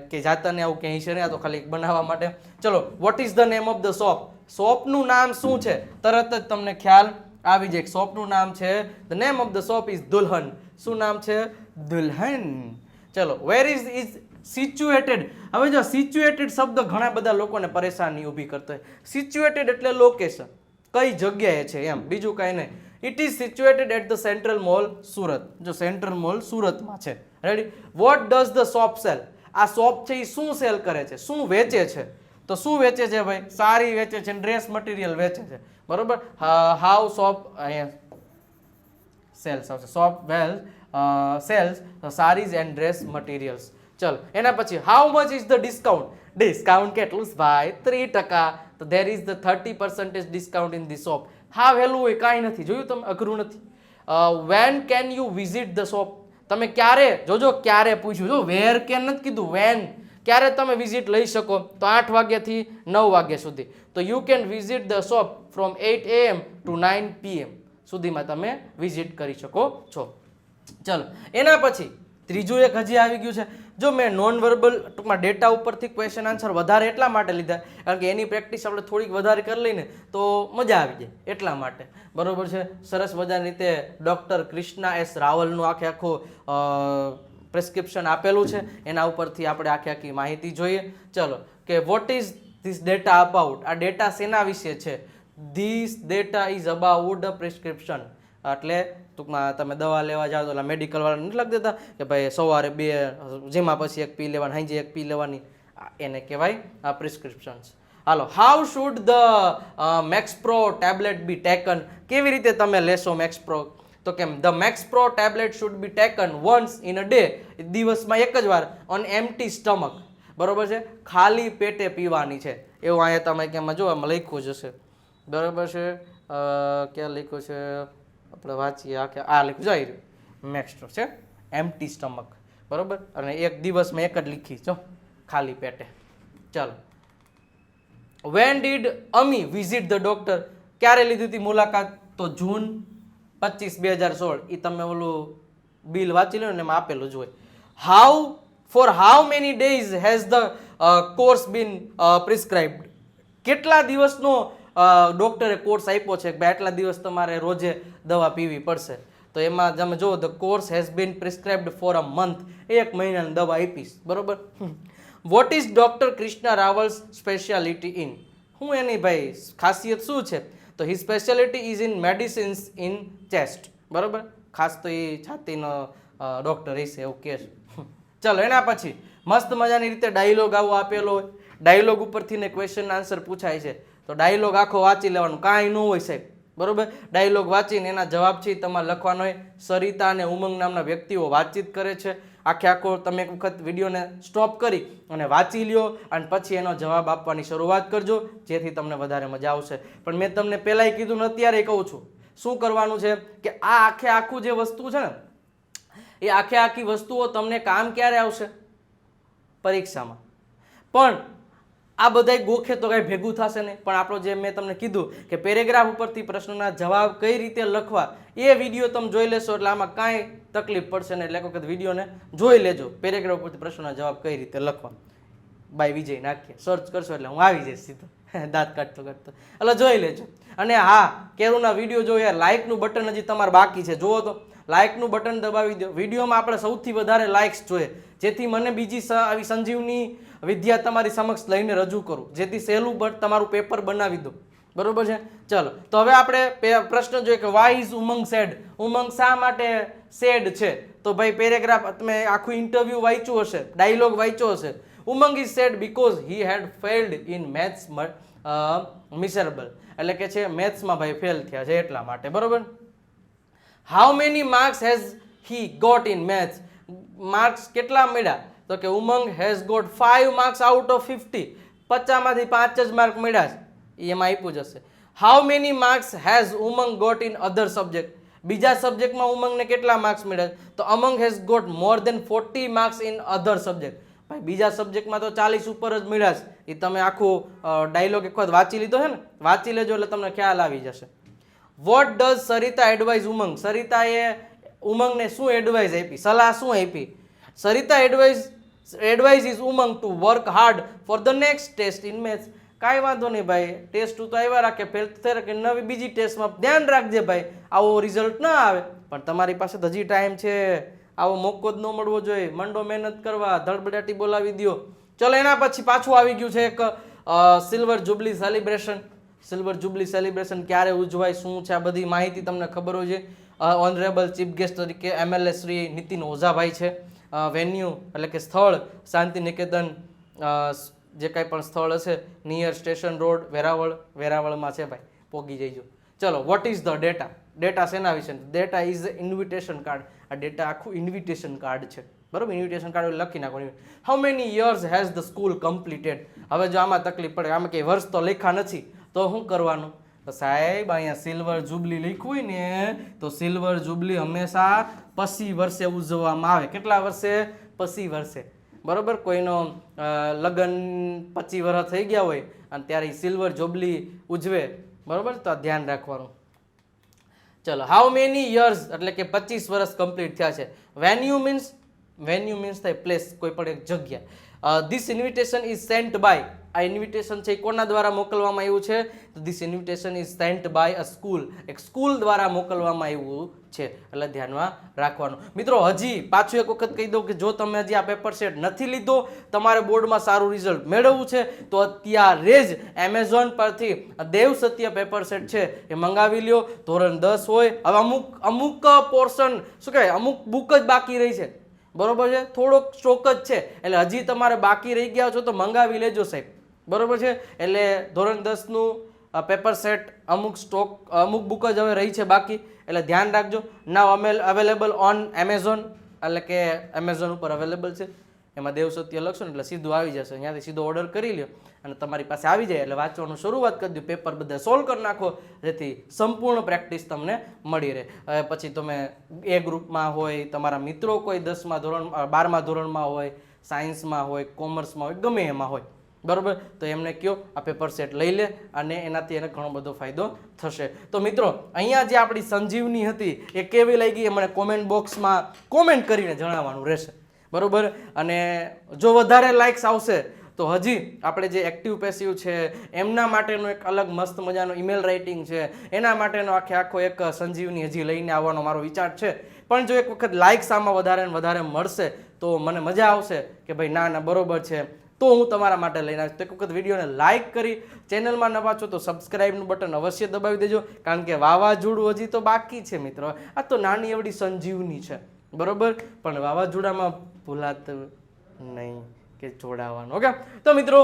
કે જાતાને આવું ક્યાંય છે ને, આ તો ખાલી બનાવવા માટે. ચલો what is the name of the shop? શોપનું નામ શું છે? તરત જ તમને ખ્યાલ આવી જાય. શોપનું નામ છે the name of the shop is Dulhan. શું નામ છે? દુલ્હન. ચલો વેર ઇઝ સિચ્યુએટેડ. હવે જો સિચ્યુએટેડ શબ્દ ઘણા બધા લોકોને પરેશાની ઊભી કરતો હોય. સિચ્યુએટેડ એટલે લોકેશન, કઈ જગ્યાએ છે એમ, બીજું કાંઈ નહીં. It is situated at the central mall Surat. જો સેન્ટ્રલ મોલ સુરતમાં છે. Ready. What does the shop sell? આ શોપ છે એ શું સેલ કરે છે, શું વેચે છે? તો શું વેચે છે ભાઈ? સારી વેચે છે, ડ્રેસ મટીરિયલ વેચે છે. બરોબર. હાઉ શોપ અહીંયા સેલ્સ આવશે. Shop well sells saris and dress materials. ચલો એના પછી how much is the discount? Discount કેટલું ભાઈ? 3%. તો there is the 30% discount in the shop. હા વહેલું હોય કાંઈ નથી, જોયું તમે, અઘરું નથી. When can you visit the shop? તમે ક્યારે, જોજો ક્યારે પૂછ્યું, જો વેર કેન નથી કીધું, વેન. ક્યારે તમે વિઝિટ લઈ શકો? તો 8 વાગ્યાથી 9 વાગ્યા સુધી. તો you can visit the shop from 8 AM to 9 PM સુધીમાં તમે વિઝિટ કરી શકો છો. ચલો એના પછી ત્રીજું એક હજી આવી ગયું છે. જો મેં નોન વર્બલ ટૂંકમાં ડેટા ઉપરથી ક્વેશ્ચન આન્સર વધારે એટલા માટે લીધા કારણ કે એની પ્રેક્ટિસ આપણે થોડીક વધારે કરી લઈને તો મજા આવી જાય એટલા માટે. બરોબર છે. સરસ મજાની રીતે ડૉક્ટર કૃષ્ણા એસ રાવલનું આખું પ્રિસ્ક્રિપ્શન આપેલું છે, એના ઉપરથી આપણે આખી માહિતી જોઈએ. ચલો કે what is this data about? આ ડેટા શેના વિશે છે? This data is about the prescription. એટલે ટૂંકમાં તમે દવા લેવા જાઓ તો મેડિકલ વાળાને નથી લખી દેતા કે ભાઈ સવારે 2 જેમાં પછી 1 પી લેવાની, સાંજે 1 પી લેવાની, એને કહેવાય પ્રિસ્ક્રિપ્શન્સ. હાલો how should the Maxpro tablet be taken? કેવી રીતે તમે લેશો મેક્સપ્રો? તો કેમ the Maxpro tablet should be taken once in a day, દિવસમાં એક જ વાર, ઓન એમ્પ્ટી સ્ટમક. બરોબર છે. ખાલી પેટે પીવાની છે એવું અહીંયા તમે કેમાં જો આમાં લખ્યું જ હશે. બરોબર છે. ક્યાં લખ્યું છે આપણે વાંચીએ આ લખ્યું જાય રહ્યું મેક્સ્ટ્રો છે એમ્પ્ટી સ્ટમક. બરોબર. અને એક દિવસમાં એક જ લીખી જો ખાલી પેટે. ચાલો when did Ami visit the doctor? ક્યારે લીધી હતી મુલાકાત? તો જૂન 25, 2016. એ તમે ઓલું બિલ વાંચી લો ને એમાં આપેલું જ હોય. For how many days has the course been prescribed? કેટલા દિવસનો ડોક્ટરે કોર્સ આપ્યો છે કે આટલા દિવસ તમારે રોજે દવા પીવી પડશે? તો એમાં તમે જુઓ the course has been prescribed for a month. 1 મહિનાની દવા આપીશ. બરોબર. What is doctor Krishna Rawal's speciality in? હું એની ભાઈ ખાસિયત શું છે? તો he speciality is in medicines in chest. બરોબર. ખાસ તો એ છાતીનો ડોક્ટર હશે એવું કહે છે. ચલો એના પછી મસ્ત મજાની રીતે ડાયલોગ આવો આપેલો હોય. ડાયલોગ ઉપરથી ને ક્વેશ્ચન આન્સર પૂછાય છે તો ડાયલોગ આખો વાંચી લેવાનું, કાંઈ ન હોય સાહેબ. બરોબર. ડાયલોગ વાંચીને એના જવાબ છે તમારે લખવાનો હોય. સરિતા અને ઉમંગ નામના વ્યક્તિઓ વાતચીત કરે છે. આખો તમે એક વખત વિડીયોને સ્ટોપ કરી અને વાંચી લ્યો અને પછી એનો જવાબ આપવાની શરૂઆત કરજો, જેથી તમને વધારે મજા આવશે. પણ મેં તમને પહેલાંય કીધું ને અત્યારે કહું છું, શું કરવાનું છે કે આ આખું જે વસ્તુ છે ને એ આખી વસ્તુઓ તમને કામ ક્યારે આવશે? પરીક્ષામાં. પણ આ બધાય ગોખે તો કાંઈ ભેગું થશે નહીં, પણ આપણો જે મેં તમને કીધું કે પેરેગ્રાફ ઉપરથી પ્રશ્નોના જવાબ કઈ રીતે લખવા એ વિડીયો તમે જોઈ લેશો એટલે આમાં કાંઈ તકલીફ પડશે નહીં. એટલે એક વખત વિડીયોને જોઈ લેજો, પેરેગ્રાફ ઉપરથી પ્રશ્નોના જવાબ કઈ રીતે લખવા. બાય વિજય નાખીએ સર્ચ કરશો એટલે હું આવી જઈશ સીધો દાંત કાઢતો કાઢતો, એટલે જોઈ લેજો. અને હા, કેરુના વિડીયો જો યાર, લાઇકનું બટન હજી તમારે બાકી છે, જુઓ તો લાઇકનું બટન દબાવી દો. વિડીયોમાં આપણે સૌથી વધારે લાઇક્સ જોઈએ, જેથી મને બીજી આવી સંજીવની વિદ્યા તમારી સમક્ષ લઈને રજૂ કરું, જેથી સહેલું તમારું પેપર બનાવી દો. બરોબર છે? ચલો, તો હવે આપણે પ્રશ્ન જોઈએ કે વાય ઇઝ ઉમંગ સેડ. ઉમંગ શા માટે સેડ છે? તો ભાઈ પેરેગ્રાફ તમે આખું ઇન્ટરવ્યુ વાંચ્યું હશે, ડાયલોગ વાંચ્યો હશે. Umang is sad because he had failed in maths miserable, એટલે કે છે મેથ્સમાં ભાઈ ફેલ થયા છે એટલા માટે. બરોબર. How many marks has he got in maths. Marks કેટલા મળ્યા? તો કે Umang has got 5 marks out of 50. 50માંથી 5 જ માર્ક મળ્યા છે, એમાં આપ્યું જ હશે. How many marks has Umang got in other subject. બીજા સબ્જેક્ટમાં ઉમંગને કેટલા માર્ક્સ મળ્યા? તો Umang has got more than 40 marks in other subject. ભાઈ બીજા સબ્જેક્ટમાં તો 40 ઉપર જ મળ્યા છે. એ તમે આખું ડાયલોગ એક વખત વાંચી લીધો છે ને, વાંચી લેજો એટલે તમને ખ્યાલ આવી જશે. What does Sarita advise Umang. સરિતાએ ઉમંગને શું એડવાઇઝ આપી, સલાહ શું આપી? Sarita advise is Umang to work hard for the next test in maths. કાંઈ વાંધો નહીં ભાઈ, ટેસ્ટ તો આવ્યા રાખે, ફેલ થાય કે નવી બીજી ટેસ્ટમાં ધ્યાન રાખજે ભાઈ, આવો રિઝલ્ટ ના આવે. પણ તમારી પાસે હજી ટાઈમ છે, આવો મોકો જ ન મળવો જોઈએ. મંડો મહેનત કરવા, ધડબડાટી બોલાવી દો. ચલો, એના પછી પાછું આવી ગયું છે એક silver jubilee celebration. Silver jubilee celebration ક્યારે ઉજવાય, શું છે, આ બધી માહિતી તમને ખબર હોય છે. ઓનરેબલ ચીફ ગેસ્ટ તરીકે MLA શ્રી નીતિન ઓઝાભાઈ છે. વેન્યુ એટલે કે સ્થળ શાંતિ નિકેતન, જે કાંઈ પણ સ્થળ હશે નિયર સ્ટેશન રોડ વેરાવળ. વેરાવળમાં છે ભાઈ, પોગી જઈજો. ચલો, what is the data. Data શેના વિશે? Data is invitation card. આ ડેટા આખું ઇન્વિટેશન કાર્ડ છે. બરોબર, ઇન્વિટેશન કાર્ડ લખી નાખો. How many years has the school completed. હવે જો આમાં તકલીફ પડે, આમાં કંઈ વર્ષ તો લખ્યા નથી, તો શું કરવાનું? તો સાહેબ અહીંયા સિલ્વર જુબલી લખ્યું હોય ને, તો સિલ્વર જુબલી હંમેશા 25 વર્ષે ઉજવવામાં આવે. કેટલા વર્ષે? 25 વર્ષે. બરોબર, કોઈનો લગ્ન 25 વર્ષ થઈ ગયા હોય અને ત્યારે સિલ્વર જુબલી ઉજવે. બરોબર, તો આ ધ્યાન રાખવાનું. ચલો, હાઉ મેની યર્સ એટલે કે 25 વર્ષ કમ્પ્લીટ થયા છે. વેન્યુ મીન્સ થાય પ્લેસ, કોઈ પણ એક જગ્યા. This invitation is sent by. આ ઇન્વિટેશન છે એ કોના દ્વારા મોકલવામાં આવ્યું છે? તો this invitation is sent by a school. એક સ્કૂલ દ્વારા મોકલવામાં આવ્યું છે, એટલે ધ્યાનમાં રાખવાનું. મિત્રો હજી પાછું એક વખત કહી દઉં કે જો તમે હજી આ પેપર સેટ નથી લીધો, તમારે બોર્ડમાં સારું રિઝલ્ટ મેળવવું છે, તો અત્યારે જ એમેઝોન પરથી દેવ સત્ય પેપર સેટ છે એ મંગાવી લ્યો. ધોરણ 10 હોય. હવે અમુક પોર્શન શું કહેવાય, અમુક બુક જ બાકી રહી છે. બરોબર છે, થોડોક સ્ટોક જ છે, એટલે હજી તમારે બાકી રહી ગયા છો તો મંગાવી લેજો સાહેબ. બરોબર છે, એટલે ધોરણ 10નું પેપર સેટ અમુક બુક જ હવે રહી છે બાકી, એટલે ધ્યાન રાખજો. નાવ અવેલેબલ ઓન એમેઝોન, એટલે કે એમેઝોન ઉપર અવેલેબલ છે. એમાં દેવ સત્ય લખશો ને એટલે સીધું આવી જશે. અહીંયાથી સીધો ઓર્ડર કરી લ્યો અને તમારી પાસે આવી જાય એટલે વાંચવાનું શરૂઆત કરી દો. પેપર બધા સોલ્વ કરી નાખો, જેથી સંપૂર્ણ પ્રેક્ટિસ તમને મળી રહે. પછી તમે એ ગ્રુપમાં હોય, તમારા મિત્રો કોઈ 10મા ધોરણ 12મા ધોરણમાં હોય, સાયન્સમાં હોય, કોમર્સમાં હોય, ગમે એમાં હોય. બરોબર, તો એમને કયો આ પેપર સેટ લઈ લે અને એનાથી એને ઘણો બધો ફાયદો થશે. તો મિત્રો અહીંયા જે આપણી સંજીવની હતી એ કેવી લાગી એ મને કોમેન્ટ બોક્સમાં કોમેન્ટ કરીને જણાવવાનું રહેશે. બરોબર, અને જો વધારે લાઇક્સ આવશે તો હજી આપણે જે એક્ટિવ પેસિવ છે એમના માટેનો એક અલગ મસ્ત મજાનો ઈમેલ રાઇટિંગ છે, એના માટેનો આખો એક સંજીવની હજી લઈને આવવાનો મારો વિચાર છે. પણ જો એક વખત લાઇક્સ આમાં વધારે ને વધારે મળશે તો મને મજા આવશે કે ભાઈ ના બરોબર છે, તો હું તમારા માટે લઈને આવીશ. તો એક વખત વિડીયોને લાઇક કરી, ચેનલમાં નવા છો તો સબસ્ક્રાઇબનું બટન અવશ્ય દબાવી દેજો, કારણ કે વાવાઝોડું હજી તો બાકી છે મિત્રો. આ તો નાની એવડી સંજીવની છે, બરોબર, પણ વાવાઝોડામાં ભૂલાતું નહીં કે જોડાવાનું. ઓકે, તો મિત્રો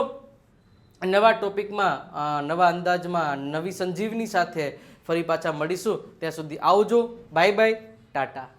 નવા ટોપિકમાં, નવા અંદાજમાં, નવી સંજીવની સાથે ફરી પાછા મળીશું. ત્યાં સુધી આવજો, બાય બાય, ટાટા.